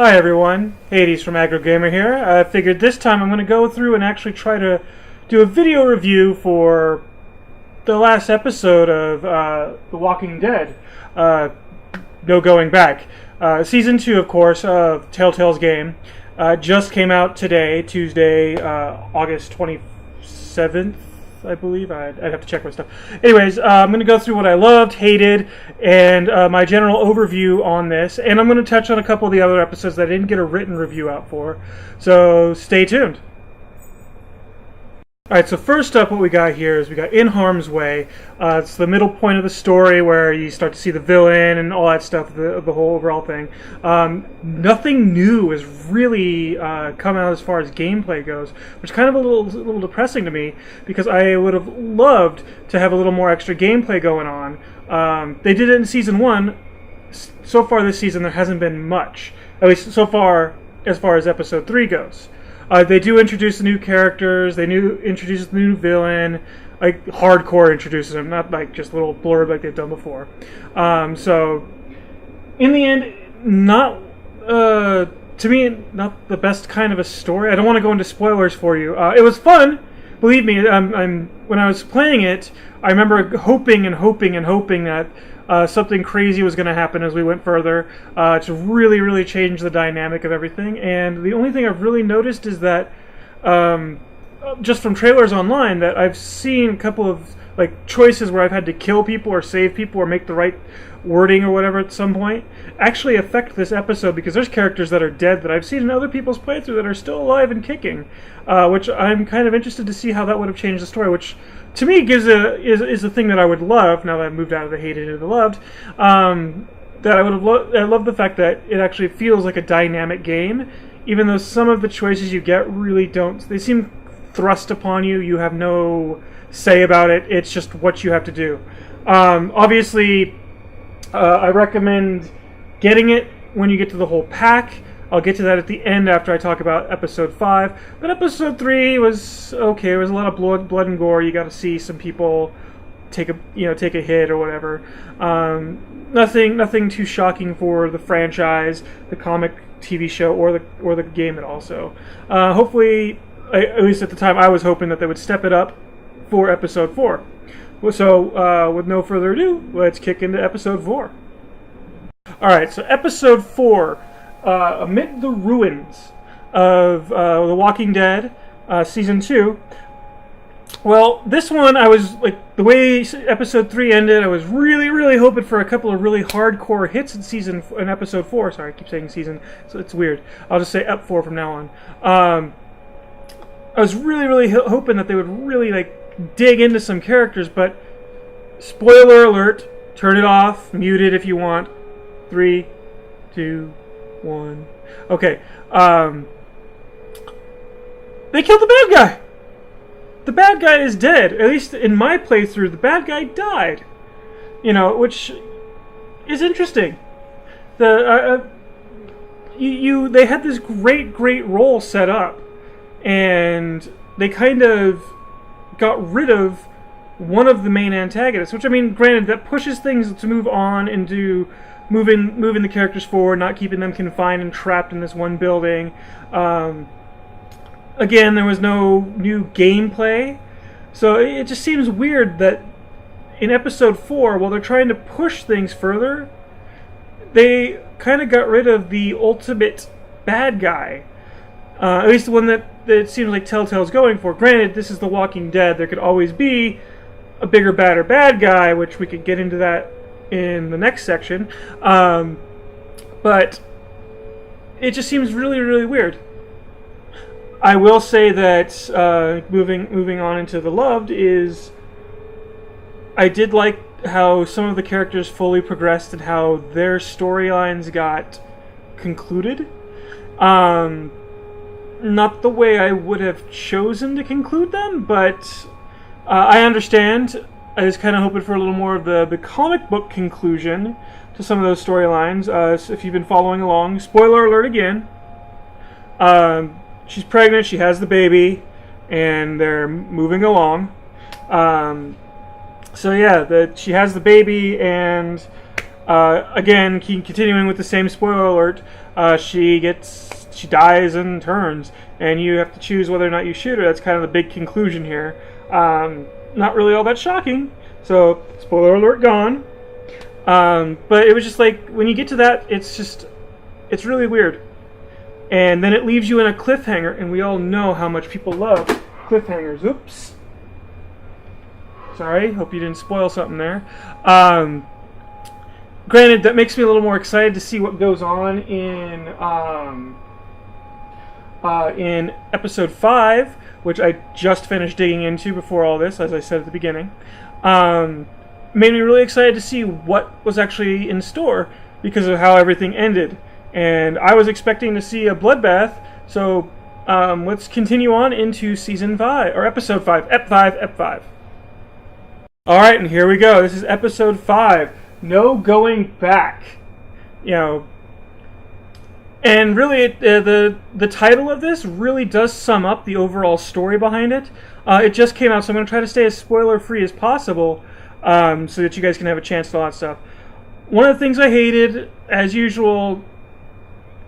Hi everyone, Hades from Aggrogamer here. I figured this time I'm going to go through and actually try to do a video review for the last episode of The Walking Dead. No going back. Season 2, of course, of Telltale's game just came out today, Tuesday, August 27th. I believe. I'd have to check my stuff. Anyways, I'm going to go through what I loved, hated, and my general overview on this. And I'm going to touch on a couple of the other episodes that I didn't get a written review out for. So stay tuned. Alright, so first up what we got here is we got In Harm's Way. It's the middle point of the story where you start to see the villain and all that stuff, the whole overall thing. Nothing new has really come out as far as gameplay goes, which is kind of a little depressing to me, because I would have loved to have a little more extra gameplay going on. They did it in Season 1. So far this season there hasn't been much, at least so far as Episode 3 goes. They do introduce the new characters. They introduce the new villain, like hardcore introduces them, not like just a little blurb like they've done before. So, in the end, not to me, not the best kind of a story. I don't want to go into spoilers for you. It was fun, believe me. When I was playing it, I remember hoping that something crazy was going to happen as we went further to really change the dynamic of everything. And the only thing I've really noticed is that just from trailers online, that I've seen a couple of like choices where I've had to kill people or save people or make the right wording or whatever at some point actually affect this episode, because there's characters that are dead that I've seen in other people's playthrough that are still alive and kicking, which I'm kind of interested to see how that would have changed the story, which to me is a thing that I would love, now that I've moved out of the hated into the loved, that I would have I love the fact that it actually feels like a dynamic game, even though some of the choices you get really don't, they seem thrust upon you, you have no say about it, it's just what you have to do. Obviously, I recommend getting it when you get to the whole pack. I'll get to that at the end after I talk about Episode 5. But Episode 3 was okay. There was a lot of blood and gore. You got to see some people take a hit or whatever. Nothing too shocking for the franchise, the comic TV show, or the game at all. So hopefully, at least at the time, I was hoping that they would step it up for Episode 4. So with no further ado, let's kick into Episode 4. Alright, so Episode 4, Amid the Ruins of The Walking Dead, Season 2. Well, this one, I was, like, the way Episode 3 ended, I was really hoping for a couple of really hardcore hits in Episode 4. Sorry, I keep saying season, so it's weird. I'll just say Ep 4 from now on. I was really hoping that they would really, like, dig into some characters, but spoiler alert, turn it off, mute it if you want. 3, 2, 1. Okay. They killed the bad guy. The bad guy is dead. At least in my playthrough, the bad guy died. Which is interesting. They had this great role set up, and they kind of got rid of one of the main antagonists, which, I mean, granted, that pushes things to move on and do moving the characters forward, not keeping them confined and trapped in this one building. Again, there was no new gameplay, so it just seems weird that in Episode 4, while they're trying to push things further, they kind of got rid of the ultimate bad guy. At least the one that it seems like Telltale's going for. Granted, this is The Walking Dead. There could always be a bigger, badder bad guy, which we could get into that in the next section. But it just seems really weird. I will say that moving on into the loved is, I did like how some of the characters fully progressed and how their storylines got concluded. Not the way I would have chosen to conclude them, but I understand. I was kind of hoping for a little more of the comic book conclusion to some of those storylines. So if you've been following along, spoiler alert again. She's pregnant, she has the baby, and they're moving along. So yeah, she has the baby, and again, continuing with the same spoiler alert, she dies and turns, and you have to choose whether or not you shoot her. That's kind of the big conclusion here. Not really all that shocking. So, spoiler alert gone. But it was just like, when you get to that, it's really weird. And then it leaves you in a cliffhanger, and we all know how much people love cliffhangers. Oops. Sorry, hope you didn't spoil something there. Granted, that makes me a little more excited to see what goes on in episode 5, which I just finished digging into before all this, as I said at the beginning. Made me really excited to see what was actually in store because of how everything ended. And I was expecting to see a bloodbath, so let's continue on into season 5, or episode 5, Ep5. Alright, and here we go. This is episode 5. No going back. You know, and really, the title of this really does sum up the overall story behind it. It just came out, so I'm going to try to stay as spoiler-free as possible, so that you guys can have a chance to all that stuff. One of the things I hated, as usual,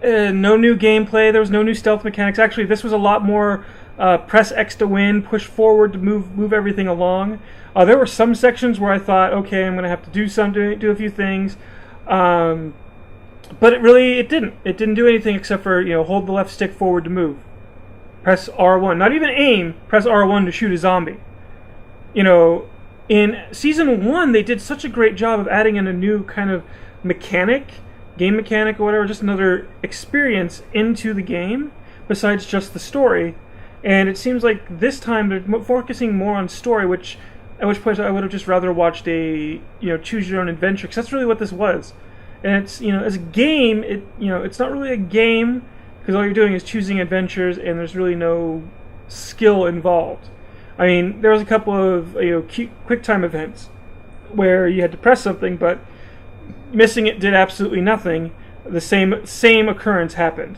no new gameplay. There was no new stealth mechanics. Actually, this was a lot more press X to win, push forward to move everything along. There were some sections where I thought, okay, I'm going to have to do a few things, but it didn't. It didn't do anything except for, hold the left stick forward to move. Press R1. Not even aim. Press R1 to shoot a zombie. In Season 1, they did such a great job of adding in a new kind of game mechanic or whatever, just another experience into the game, besides just the story. And it seems like this time they're focusing more on story, at which point I would have just rather watched a, choose your own adventure, because that's really what this was. And it's, as a game, it's not really a game, because all you're doing is choosing adventures, and there's really no skill involved. I mean, there was a couple of, quick time events where you had to press something, but missing it did absolutely nothing. The same occurrence happened.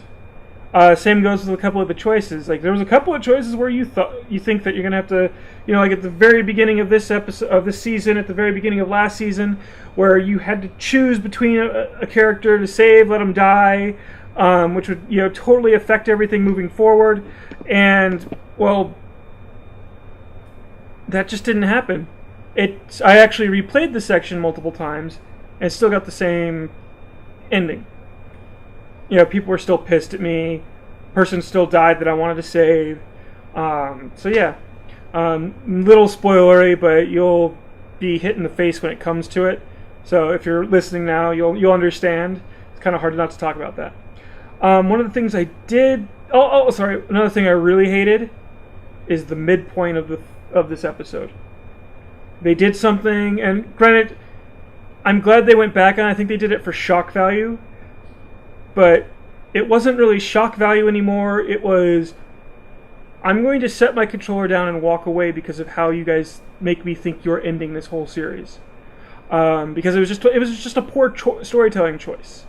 Same goes with a couple of the choices. Like, there was a couple of choices where you think that you're gonna have to, like at the very beginning of this episode of this season, at the very beginning of last season, where you had to choose between a character to save, let them die, which would totally affect everything moving forward. And well, that just didn't happen. I actually replayed the section multiple times and still got the same ending. People were still pissed at me. Person still died that I wanted to save. So yeah, little spoilery, but you'll be hit in the face when it comes to it. So if you're listening now, you'll understand. It's kind of hard not to talk about that. One of the things I did. Sorry. Another thing I really hated is the midpoint of this episode. They did something, and granted, I'm glad they went back, and I think they did it for shock value. But it wasn't really shock value anymore. It was, I'm going to set my controller down and walk away because of how you guys make me think you're ending this whole series. Because it was just a poor storytelling choice.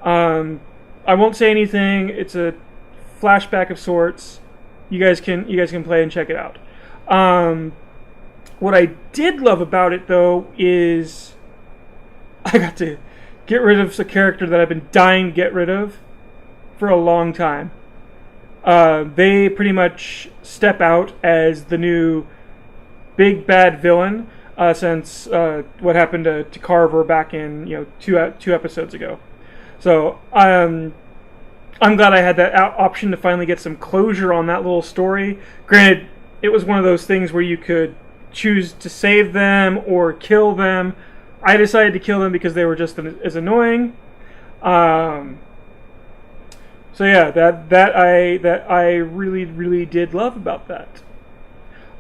I won't say anything. It's a flashback of sorts. You guys can play and check it out. What I did love about it, though, is I got to get rid of a character that I've been dying to get rid of for a long time. They pretty much step out as the new big bad villain since what happened to Carver back in two episodes ago. So I'm glad I had that option to finally get some closure on that little story. Granted, it was one of those things where you could choose to save them or kill them. I decided to kill them because they were just as annoying. So yeah, that I really, really did love about that.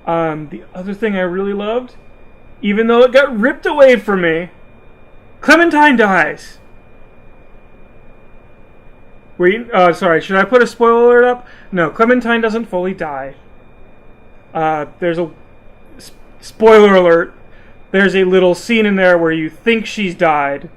The other thing I really loved, even though it got ripped away from me, Clementine dies. Sorry, should I put a spoiler alert up? No, Clementine doesn't fully die. There's a spoiler alert. There's a little scene in there where you think she's died,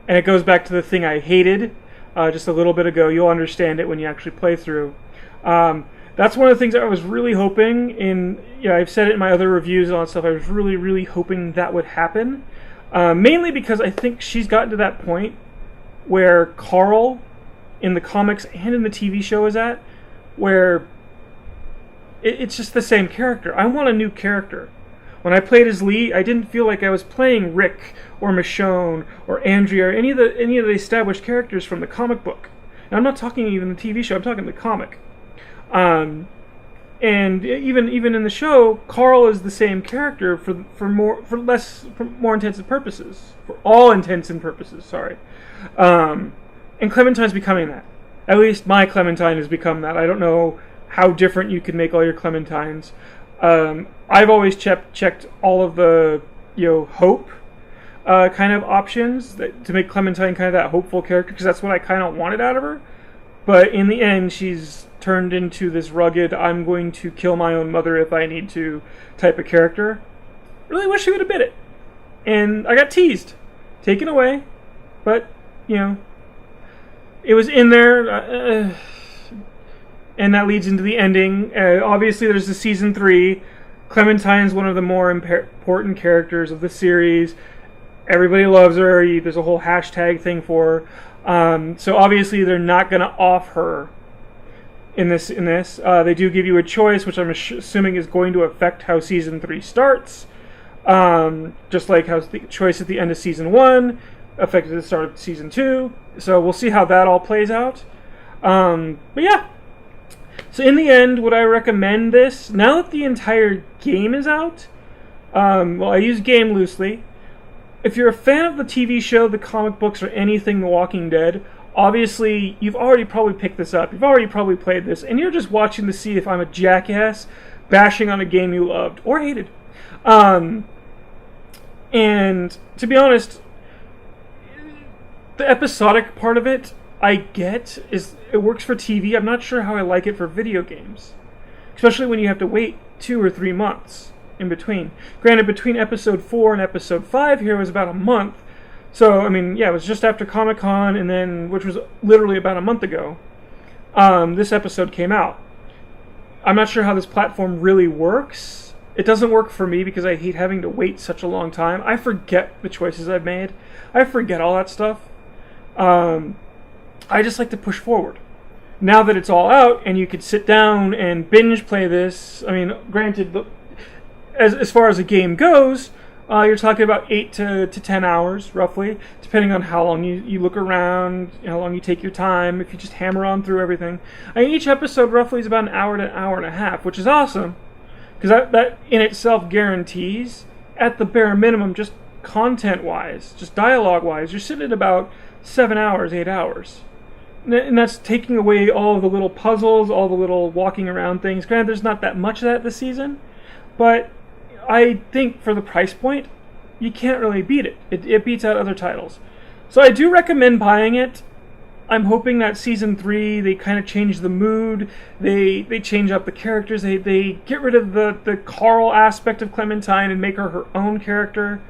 and it goes back to the thing I hated just a little bit ago. You'll understand it when you actually play through. That's one of the things that I was really hoping I've said it in my other reviews and all that stuff. I was really, really hoping that would happen. Mainly because I think she's gotten to that point where Carl in the comics and in the TV show is at, where it's just the same character. I want a new character. When I played as Lee, I didn't feel like I was playing Rick or Michonne or Andrea or any of the established characters from the comic book. And I'm not talking even the TV show. I'm talking the comic. And even in the show, Carl is the same character for more intents and purposes. For all intents and purposes, sorry. And Clementine's becoming that. At least my Clementine has become that. I don't know how different you can make all your Clementines. I've always checked all of the hope kind of options to make Clementine kind of that hopeful character, because that's what I kind of wanted out of her. But in the end, she's turned into this rugged, I'm going to kill my own mother if I need to type of character. Really wish she would have bit it. And I got teased. Taken away. But, it was in there. And that leads into the ending. Obviously, there's the season 3. Clementine's one of the more important characters of the series. Everybody loves her. There's a whole hashtag thing for her. So obviously, they're not going to off her in this. They do give you a choice, which I'm assuming is going to affect how season 3 starts. Just like how the choice at the end of season 1 affected the start of season 2. So we'll see how that all plays out. But yeah. So in the end, would I recommend this? Now that the entire game is out, well, I use game loosely. If you're a fan of the TV show, the comic books, or anything The Walking Dead, obviously you've already probably picked this up. You've already probably played this, and you're just watching to see if I'm a jackass bashing on a game you loved or hated. And to be honest, the episodic part of it, I get, it works for TV. I'm not sure how I like it for video games, especially when you have to wait 2 or 3 months in between. Granted, between episode 4 and episode 5 here was about a month. So, I mean, yeah, it was just after Comic-Con, and then, which was literally about a month ago, this episode came out. I'm not sure how this platform really works. It doesn't work for me because I hate having to wait such a long time. I forget the choices I've made. I forget all that stuff. I just like to push forward. Now that it's all out and you could sit down and binge play this, I mean, granted, as far as a game goes, you're talking about 8 to 10 hours, roughly, depending on how long you look around, how long you take your time, if you just hammer on through everything. I mean, each episode roughly is about an hour to an hour and a half, which is awesome, because that in itself guarantees, at the bare minimum, just content-wise, just dialogue-wise, you're sitting at about 7 hours, 8 hours. And that's taking away all of the little puzzles, all the little walking around things. Granted, there's not that much of that this season, but I think for the price point, you can't really beat it. It beats out other titles. So I do recommend buying it. I'm hoping that season 3, they kind of change the mood. They change up the characters. They get rid of the Carl aspect of Clementine and make her own character.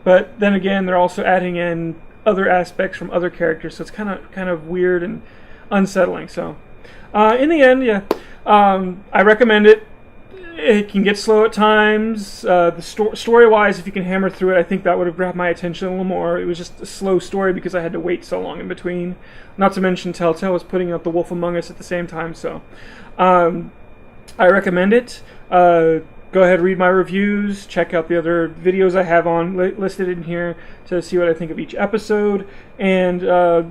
But then again, they're also adding in other aspects from other characters, so it's kind of weird and unsettling. So, in the end, yeah, I recommend it. It can get slow at times. The story-wise, if you can hammer through it, I think that would have grabbed my attention a little more. It was just a slow story because I had to wait so long in between. Not to mention Telltale was putting out The Wolf Among Us at the same time. So, I recommend it. Go ahead, read my reviews, check out the other videos I have listed in here to see what I think of each episode. And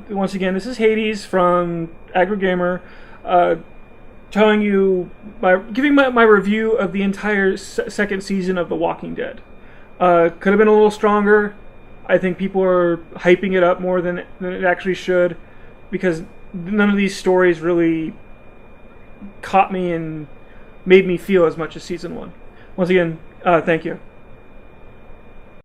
once again, this is Hades from Aggrogamer, telling you, giving my review of the entire second season of The Walking Dead. Could have been a little stronger. I think people are hyping it up more than it actually should, because none of these stories really caught me and made me feel as much as season 1. Once again, thank you.